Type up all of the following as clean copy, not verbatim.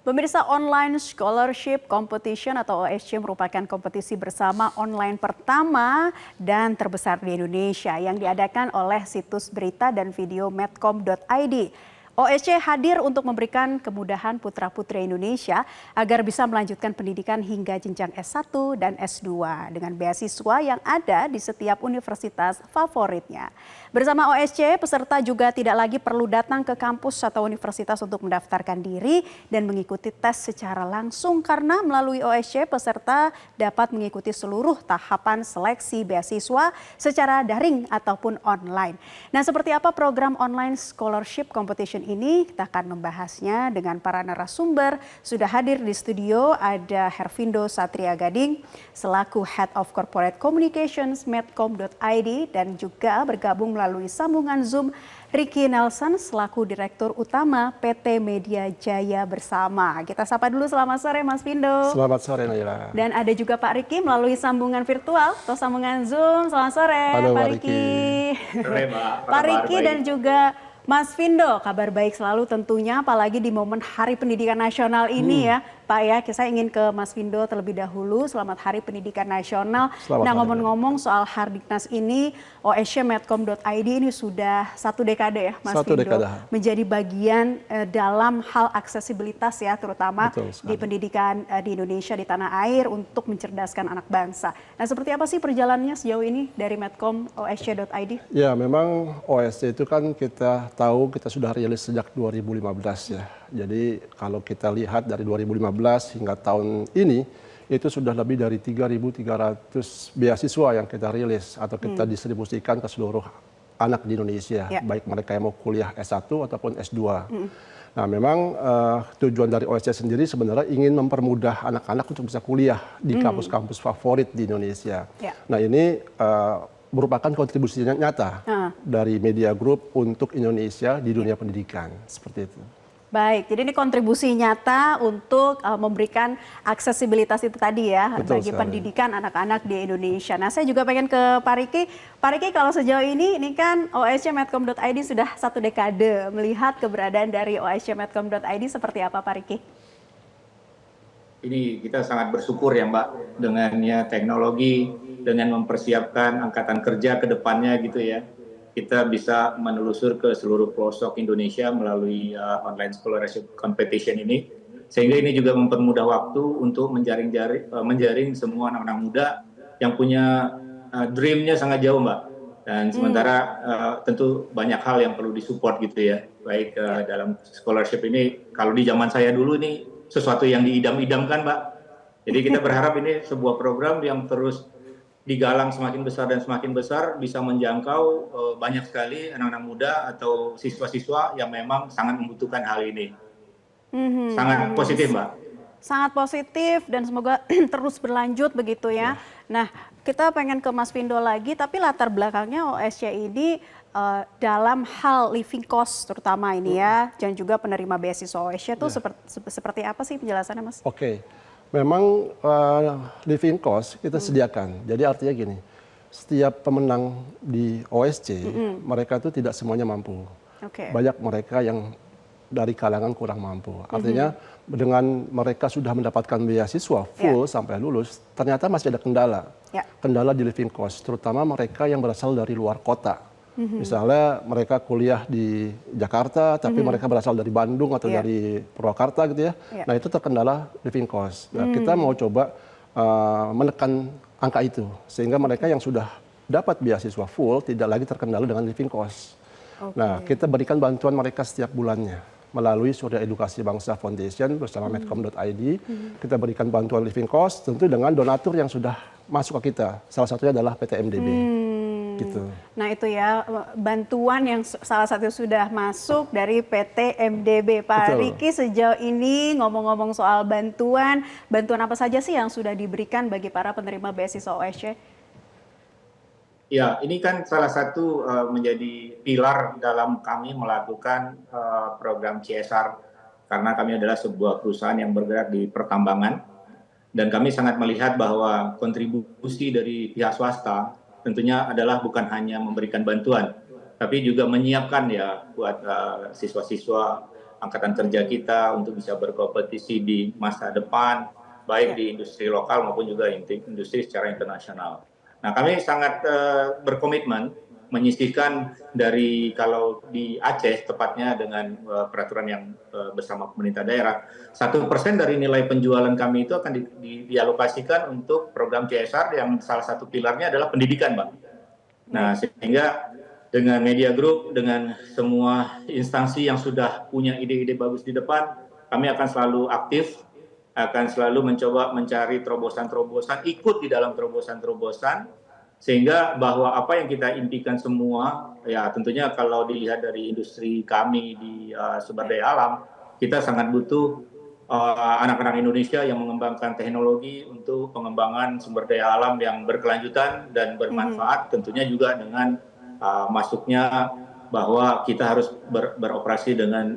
Pemirsa, Online Scholarship Competition atau OSC merupakan kompetisi bersama online pertama dan terbesar di Indonesia yang diadakan oleh situs berita dan video medcom.id. OSC hadir untuk memberikan kemudahan putra-putri Indonesia agar bisa melanjutkan pendidikan hingga jenjang S1 dan S2 dengan beasiswa yang ada di setiap universitas favoritnya. Bersama OSC, peserta juga tidak lagi perlu datang ke kampus atau universitas untuk mendaftarkan diri dan mengikuti tes secara langsung karena melalui OSC peserta dapat mengikuti seluruh tahapan seleksi beasiswa secara daring ataupun online. Nah, seperti apa program Online Scholarship Competition ini? Kita akan membahasnya dengan para narasumber. Sudah hadir di studio ada Hervindo Satria Gading selaku Head of Corporate Communications Medcom.id dan juga bergabung melalui sambungan Zoom Ricky Nelson selaku Direktur Utama PT Media Jaya Bersama. Kita sapa dulu, selamat sore Mas Vindo. Selamat sore Naila. Dan ada juga Pak Ricky melalui sambungan virtual atau sambungan Zoom. Selamat sore. Halo, Pak Ricky. Sore, Pak Ricky dan juga Mas Vindo, kabar baik selalu tentunya, apalagi di momen Hari Pendidikan Nasional ini ya Pak ya. Saya ingin ke Mas Vindo terlebih dahulu, selamat Hari Pendidikan Nasional. Nah, ngomong-ngomong soal Hardiknas ini, OSC Medcom.id ini sudah 1 dekade ya Mas Vindo, menjadi bagian dalam hal aksesibilitas ya, terutama di pendidikan di Indonesia, di tanah air untuk mencerdaskan anak bangsa. Nah, seperti apa sih perjalanannya sejauh ini dari Medcom OSC.id? Ya, memang OSC itu kan kita tahu kita sudah rilis sejak 2015 ya. Jadi kalau kita lihat dari 2015 hingga tahun ini itu sudah lebih dari 3.300 beasiswa yang kita rilis atau kita distribusikan ke seluruh anak di Indonesia, baik mereka yang mau kuliah S1 ataupun S2. Nah, memang tujuan dari OSC sendiri sebenarnya ingin mempermudah anak-anak untuk bisa kuliah di kampus-kampus favorit di Indonesia. Nah, ini merupakan kontribusi nyata dari Media Group untuk Indonesia di dunia pendidikan, seperti itu. Baik, jadi ini kontribusi nyata untuk memberikan aksesibilitas itu tadi ya. Betul bagi sekali. Pendidikan anak-anak di Indonesia. Nah, saya juga pengen ke Pak Ricky. Pak Ricky, kalau sejauh ini kan OSC Medcom.id sudah 1 dekade. Melihat keberadaan dari OSC Medcom.id seperti apa Pak Ricky? Ini kita sangat bersyukur ya Mbak, dengannya teknologi, dengan mempersiapkan angkatan kerja ke depannya gitu ya. Kita bisa menelusur ke seluruh pelosok Indonesia melalui Online Scholarship Competition ini. Sehingga ini juga mempermudah waktu untuk menjaring semua anak-anak muda yang punya dream-nya sangat jauh Mbak. Dan sementara tentu banyak hal yang perlu disupport gitu ya. Baik dalam scholarship ini, kalau di zaman saya dulu ini sesuatu yang diidam-idamkan Mbak. Jadi kita berharap ini sebuah program yang terus digalang semakin besar dan semakin besar, bisa menjangkau banyak sekali anak-anak muda atau siswa-siswa yang memang sangat membutuhkan hal ini. Sangat positif Mbak. Sangat positif dan semoga terus berlanjut begitu ya. Nah, kita pengen ke Mas Vindo lagi, tapi latar belakangnya OSC ini dalam hal living cost terutama ini ya, dan juga penerima beasiswa OSC itu seperti apa sih penjelasannya Mas? Oke. Memang living cost kita sediakan. Jadi artinya gini, setiap pemenang di OSC, mereka itu tidak semuanya mampu. Banyak mereka yang dari kalangan kurang mampu. Artinya dengan mereka sudah mendapatkan beasiswa full sampai lulus, ternyata masih ada kendala. Kendala di living cost, terutama mereka yang berasal dari luar kota. Misalnya mereka kuliah di Jakarta, tapi mereka berasal dari Bandung atau dari Purwakarta gitu ya. Nah, itu terkendala living cost. Nah, kita mau coba menekan angka itu, sehingga mereka yang sudah dapat beasiswa full tidak lagi terkendala dengan living cost. Nah, kita berikan bantuan mereka setiap bulannya melalui Surya Edukasi Bangsa Foundation bersama Medcom.id. Kita berikan bantuan living cost tentu dengan donatur yang sudah masuk ke kita. Salah satunya adalah PT MDB. Gitu. Nah, itu ya bantuan yang salah satu sudah masuk dari PT MDB. Pak Ricky, sejauh ini ngomong-ngomong soal bantuan apa saja sih yang sudah diberikan bagi para penerima beasiswa OSC? Ya, ini kan salah satu menjadi pilar dalam kami melakukan program CSR, karena kami adalah sebuah perusahaan yang bergerak di pertambangan, dan kami sangat melihat bahwa kontribusi dari pihak swasta tentunya adalah bukan hanya memberikan bantuan, tapi juga menyiapkan ya buat siswa-siswa angkatan kerja kita untuk bisa berkompetisi di masa depan, baik di industri lokal maupun juga industri secara internasional. Nah, kami sangat berkomitmen menyisihkan dari, kalau di Aceh tepatnya dengan peraturan yang bersama pemerintah daerah, 1% dari nilai penjualan kami itu akan dialokasikan untuk program CSR yang salah satu pilarnya adalah pendidikan, Mbak. Nah, sehingga dengan Media Group, dengan semua instansi yang sudah punya ide-ide bagus di depan, kami akan selalu aktif, akan selalu mencoba mencari terobosan-terobosan, ikut di dalam terobosan-terobosan, sehingga bahwa apa yang kita impikan semua, ya tentunya kalau dilihat dari industri kami di sumber daya alam, kita sangat butuh anak-anak Indonesia yang mengembangkan teknologi untuk pengembangan sumber daya alam yang berkelanjutan dan bermanfaat, tentunya juga dengan masuknya bahwa kita harus beroperasi dengan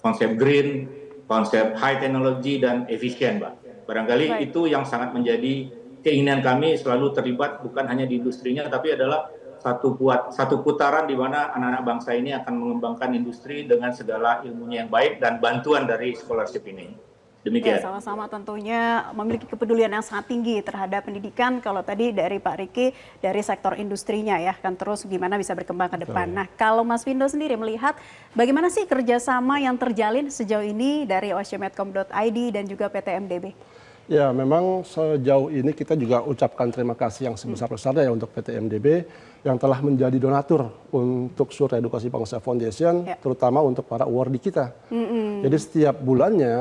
konsep green, konsep high technology dan efisien, Mbak. Barangkali itu yang sangat menjadi keinginan kami, selalu terlibat bukan hanya di industrinya, tapi adalah satu putaran di mana anak-anak bangsa ini akan mengembangkan industri dengan segala ilmunya yang baik dan bantuan dari scholarship ini. Demikian. Ya, sama-sama tentunya memiliki kepedulian yang sangat tinggi terhadap pendidikan. Kalau tadi dari Pak Riki, dari sektor industrinya ya, kan terus gimana bisa berkembang ke depan. Nah, kalau Mas Vindo sendiri melihat bagaimana sih kerjasama yang terjalin sejauh ini dari oscmedcom.id dan juga PT MDB? Ya, memang sejauh ini kita juga ucapkan terima kasih yang sebesar-besarnya ya untuk PT MDB yang telah menjadi donatur untuk Surya Edukasi Bangsa Foundation, terutama untuk para awardee kita. Jadi setiap bulannya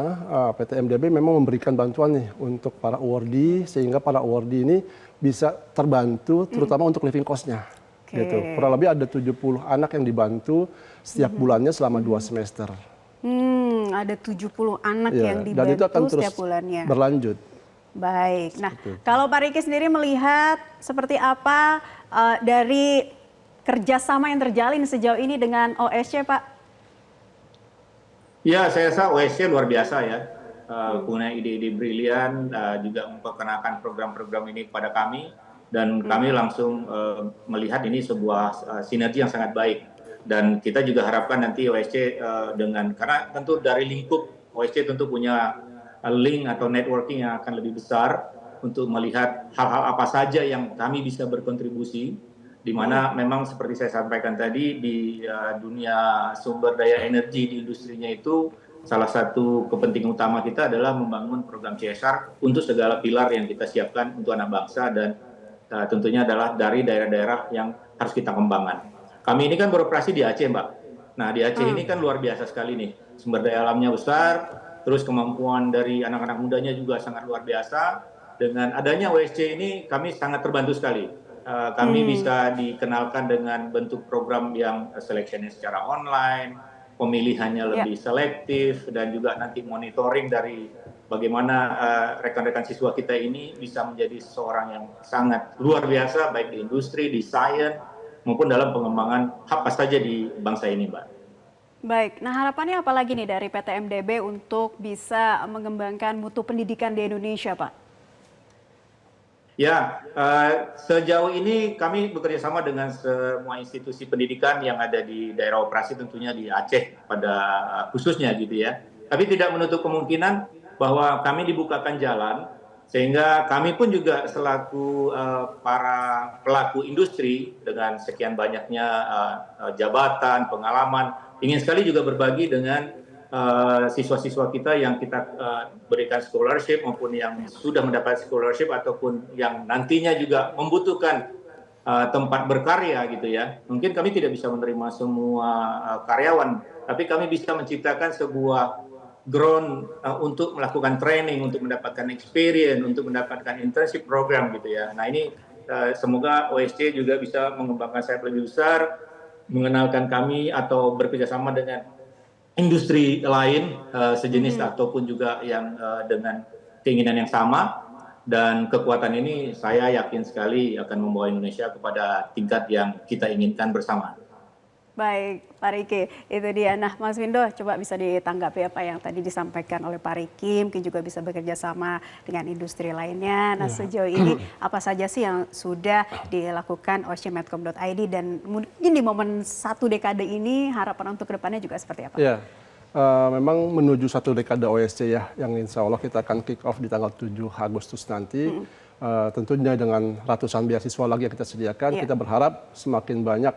PT MDB memang memberikan bantuan nih untuk para awardee, sehingga para awardee ini bisa terbantu terutama untuk living cost-nya. Gitu. Kurang lebih ada 70 anak yang dibantu setiap bulannya selama 2 semester. Ada 70 anak yang dibantu dan itu akan terus setiap bulannya. Berlanjut. Baik. Nah, kalau Pak Riki sendiri melihat seperti apa dari kerjasama yang terjalin sejauh ini dengan OSC, Pak? Ya, saya rasa OSC luar biasa ya. Punya ide-ide brilian, juga memperkenalkan program-program ini kepada kami. Dan kami langsung melihat ini sebuah sinergi yang sangat baik. Dan kita juga harapkan nanti OSC karena tentu dari lingkup OSC tentu punya link atau networking yang akan lebih besar untuk melihat hal-hal apa saja yang kami bisa berkontribusi, di mana memang seperti saya sampaikan tadi di dunia sumber daya energi di industrinya itu salah satu kepentingan utama kita adalah membangun program CSR untuk segala pilar yang kita siapkan untuk anak bangsa dan tentunya adalah dari daerah-daerah yang harus kita kembangkan. Kami ini kan beroperasi di Aceh, Mbak. Nah, di Aceh ini kan luar biasa sekali nih. Sumber daya alamnya besar, terus kemampuan dari anak-anak mudanya juga sangat luar biasa. Dengan adanya OSC ini kami sangat terbantu sekali. Kami bisa dikenalkan dengan bentuk program yang seleksinya secara online, pemilihannya lebih selektif, dan juga nanti monitoring dari bagaimana rekan-rekan siswa kita ini bisa menjadi seseorang yang sangat luar biasa, baik di industri, di sains, maupun dalam pengembangan apa saja di bangsa ini, Mbak. Baik, nah harapannya apa lagi nih dari PT MDB untuk bisa mengembangkan mutu pendidikan di Indonesia, Pak? Ya, sejauh ini kami bekerja sama dengan semua institusi pendidikan yang ada di daerah operasi, tentunya di Aceh pada khususnya gitu ya. Tapi tidak menutup kemungkinan bahwa kami dibukakan jalan, sehingga kami pun juga selaku para pelaku industri dengan sekian banyaknya jabatan, pengalaman, ingin sekali juga berbagi dengan siswa-siswa kita yang kita berikan scholarship maupun yang sudah mendapat scholarship ataupun yang nantinya juga membutuhkan tempat berkarya gitu ya. Mungkin kami tidak bisa menerima semua karyawan, tapi kami bisa menciptakan sebuah ground untuk melakukan training, untuk mendapatkan experience, untuk mendapatkan internship program gitu ya. Nah ini semoga OSC juga bisa mengembangkan sayap lebih besar, mengenalkan kami atau bekerjasama dengan industri lain sejenis ataupun juga yang dengan keinginan yang sama, dan kekuatan ini saya yakin sekali akan membawa Indonesia kepada tingkat yang kita inginkan bersama. Baik, Pak Riki, itu dia. Nah, Mas Vindo, coba bisa ditanggapi apa yang tadi disampaikan oleh Pak Riki, mungkin juga bisa bekerja sama dengan industri lainnya. Nah, sejauh ini apa saja sih yang sudah dilakukan oscmedcom.id dan mungkin di momen 1 dekade ini harapan untuk kedepannya juga seperti apa? Ya, Memang menuju satu dekade OSC ya, yang insya Allah kita akan kick off di tanggal 7 Agustus nanti. Tentunya dengan ratusan beasiswa lagi yang kita sediakan, kita berharap semakin banyak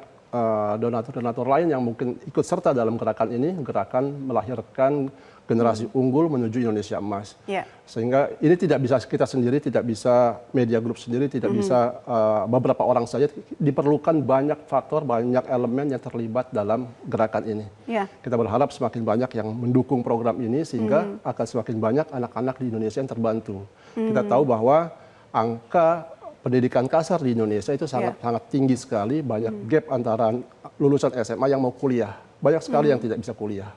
donatur-donatur lain yang mungkin ikut serta dalam gerakan ini, gerakan melahirkan generasi unggul menuju Indonesia emas. Sehingga ini tidak bisa kita sendiri, tidak bisa media group sendiri, tidak bisa beberapa orang saja. Diperlukan banyak faktor, banyak elemen yang terlibat dalam gerakan ini. Kita berharap semakin banyak yang mendukung program ini sehingga akan semakin banyak anak-anak di Indonesia yang terbantu. Kita tahu bahwa angka pendidikan kasar di Indonesia itu sangat tinggi sekali, banyak gap antara lulusan SMA yang mau kuliah. Banyak sekali yang tidak bisa kuliah.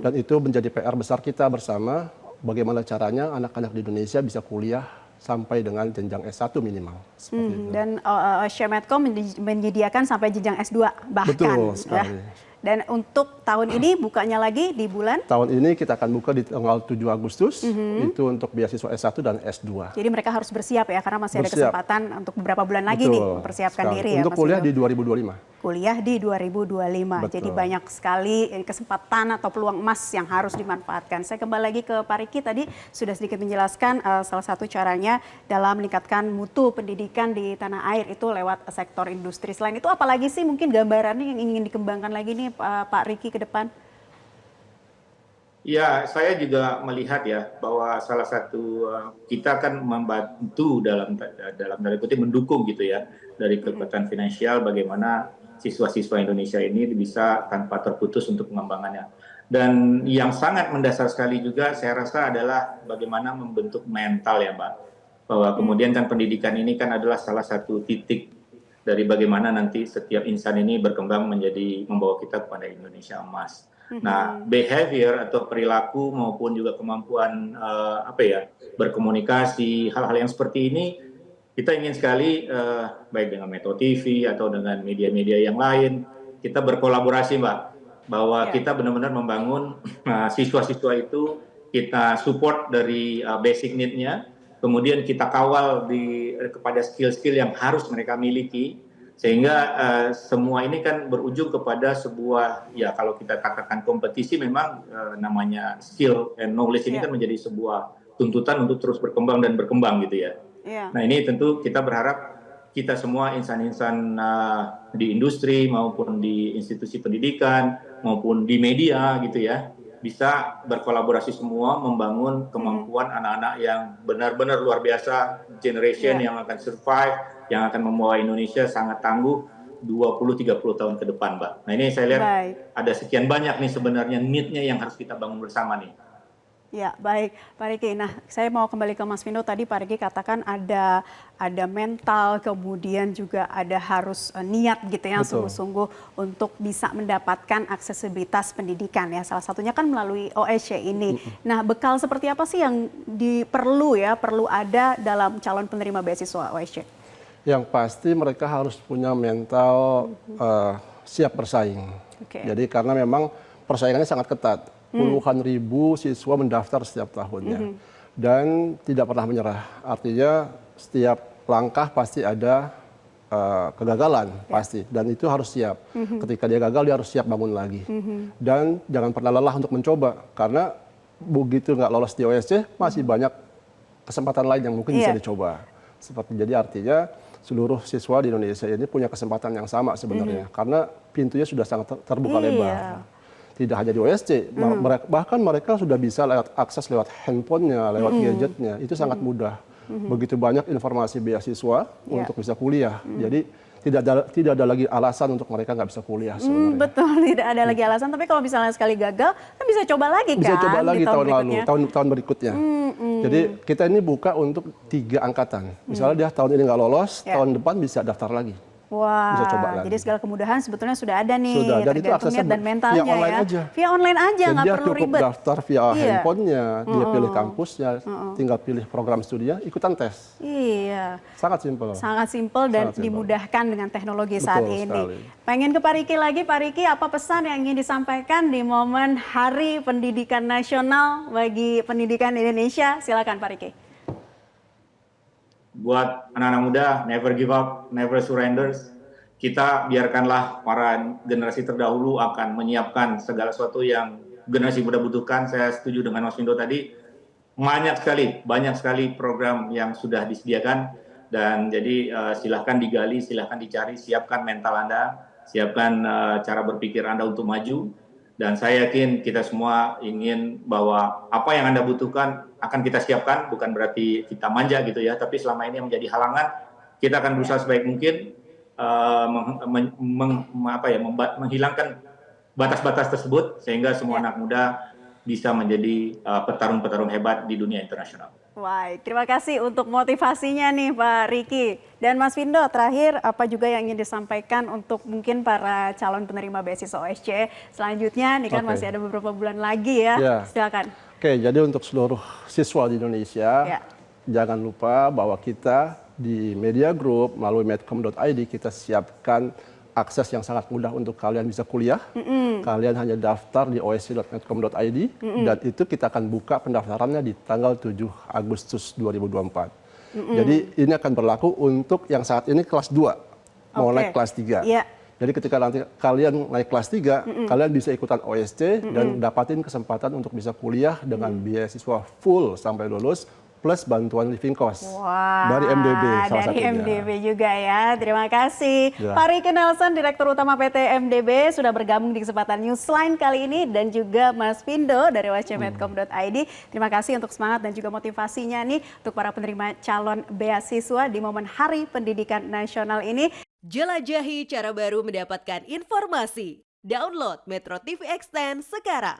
Dan itu menjadi PR besar kita bersama, bagaimana caranya anak-anak di Indonesia bisa kuliah sampai dengan jenjang S1 minimal. Dan OSC Medcom menyediakan sampai jenjang S2 bahkan. Betul sekali. Dan untuk tahun ini bukanya lagi di bulan? Tahun ini kita akan buka di tanggal 7 Agustus, itu untuk beasiswa S1 dan S2. Jadi mereka harus bersiap ya, karena masih ada kesempatan untuk beberapa bulan lagi nih mempersiapkan diri ya. Untuk kuliah di 2025. Kuliah di 2025. Betul. Jadi banyak sekali kesempatan atau peluang emas yang harus dimanfaatkan. Saya kembali lagi ke Pak Riki, tadi sudah sedikit menjelaskan salah satu caranya dalam meningkatkan mutu pendidikan di tanah air itu lewat sektor industri. Selain itu apalagi sih mungkin gambarannya yang ingin dikembangkan lagi nih Pak Riki ke depan? Ya, saya juga melihat ya bahwa salah satu kita kan membantu dalam tanda kutip mendukung gitu ya dari kekuatan finansial bagaimana siswa-siswa Indonesia ini bisa tanpa terputus untuk pengembangannya. Dan yang sangat mendasar sekali juga saya rasa adalah bagaimana membentuk mental ya Mbak. Bahwa kemudian kan pendidikan ini kan adalah salah satu titik dari bagaimana nanti setiap insan ini berkembang menjadi membawa kita kepada Indonesia emas. Nah, behavior atau perilaku maupun juga kemampuan berkomunikasi, hal-hal yang seperti ini kita ingin sekali baik dengan Metro TV atau dengan media-media yang lain kita berkolaborasi Mbak, bahwa kita benar-benar membangun siswa-siswa itu kita support dari basic need-nya, kemudian kita kawal kepada skill-skill yang harus mereka miliki. Sehingga semua ini kan berujung kepada sebuah, ya kalau kita katakan kompetisi memang namanya skill and knowledge ini kan menjadi sebuah tuntutan untuk terus berkembang dan berkembang gitu ya. Nah ini tentu kita berharap kita semua insan-insan di industri maupun di institusi pendidikan maupun di media gitu ya, bisa berkolaborasi semua membangun kemampuan anak-anak yang benar-benar luar biasa, generation yang akan survive, yang akan membawa Indonesia sangat tangguh 20-30 tahun ke depan, Mbak. Nah ini saya lihat ada sekian banyak nih sebenarnya need-nya yang harus kita bangun bersama nih. Ya, baik Pak Riki. Nah, saya mau kembali ke Mas Vino. Tadi Pak Riki katakan ada mental, kemudian juga ada harus niat gitu ya, sungguh-sungguh untuk bisa mendapatkan aksesibilitas pendidikan ya. Salah satunya kan melalui OSC ini. Nah, bekal seperti apa sih yang perlu ada dalam calon penerima beasiswa OSC? Yang pasti mereka harus punya mental siap bersaing. Jadi karena memang persaingannya sangat ketat. Puluhan ribu siswa mendaftar setiap tahunnya. Dan tidak pernah menyerah. Artinya setiap langkah pasti ada kegagalan, pasti. Dan itu harus siap. Ketika dia gagal, dia harus siap bangun lagi. Dan jangan pernah lelah untuk mencoba. Karena begitu nggak lolos di OSC, masih banyak kesempatan lain yang mungkin bisa dicoba. Jadi artinya seluruh siswa di Indonesia ini punya kesempatan yang sama sebenarnya. Karena pintunya sudah sangat terbuka lebar. Tidak hanya di OSC, bahkan mereka sudah bisa akses lewat handphonenya, lewat gadgetnya, itu sangat mudah. Begitu banyak informasi beasiswa untuk bisa kuliah. Jadi tidak ada lagi alasan untuk mereka nggak bisa kuliah sebenarnya. Betul, tidak ada lagi alasan. Tapi kalau misalnya sekali gagal, kan bisa coba lagi kan? Bisa coba lagi tahun lalu, berikutnya. tahun berikutnya. Jadi kita ini buka untuk 3 angkatan. Misalnya dia tahun ini nggak lolos, tahun depan bisa daftar lagi. Wah, bisa coba lagi. Jadi segala kemudahan sebetulnya sudah ada nih, sudah, dan itu tergantung niat dan mentalnya via online ya. aja. Via online aja, nggak perlu dia cukup ribet. daftar via handphonenya, dia pilih kampusnya, tinggal pilih program studinya, ikutan tes. Iya. Sangat simpel. Sangat simpel dan dimudahkan dengan teknologi saat ini. Sekali. Pengen ke Pak Riki lagi, Pak Riki, apa pesan yang ingin disampaikan di momen Hari Pendidikan Nasional bagi pendidikan Indonesia? Silakan Pak Riki. Buat anak-anak muda, never give up, never surrender. Kita biarkanlah para generasi terdahulu akan menyiapkan segala sesuatu yang generasi muda butuhkan. Saya setuju dengan Mas Windo tadi, banyak sekali program yang sudah disediakan, dan jadi silahkan digali, silahkan dicari, siapkan mental Anda, siapkan cara berpikir Anda untuk maju. Dan saya yakin kita semua ingin bahwa apa yang Anda butuhkan akan kita siapkan, bukan berarti kita manja gitu ya, tapi selama ini yang menjadi halangan, kita akan berusaha sebaik mungkin menghilangkan batas-batas tersebut, sehingga semua anak muda bisa menjadi petarung-petarung hebat di dunia internasional. Baik, terima kasih untuk motivasinya nih Pak Riki. Dan Mas Windo, terakhir apa juga yang ingin disampaikan untuk mungkin para calon penerima beasiswa OSCE selanjutnya? Nih kan masih ada beberapa bulan lagi ya, silakan. Oke, jadi untuk seluruh siswa di Indonesia, jangan lupa bahwa kita di Media Group melalui medcom.id kita siapkan akses yang sangat mudah untuk kalian bisa kuliah. Kalian hanya daftar di osce.medcom.id dan itu kita akan buka pendaftarannya di tanggal 7 Agustus 2024. Jadi ini akan berlaku untuk yang saat ini kelas 2 mau naik kelas 3. Jadi ketika nanti kalian naik kelas 3, kalian bisa ikutan OSCE dan dapatin kesempatan untuk bisa kuliah dengan beasiswa full sampai lulus, plus bantuan living cost dari MDB salah satunya. Dari MDB juga ya, terima kasih. Pak Riki Nelson, Direktur Utama PT MDB sudah bergabung di kesempatan Newsline kali ini, dan juga Mas Windo dari oscemedcom.id. Terima kasih untuk semangat dan juga motivasinya nih untuk para penerima calon beasiswa di momen Hari Pendidikan Nasional ini. Jelajahi cara baru mendapatkan informasi. Download Metro TV Extend sekarang.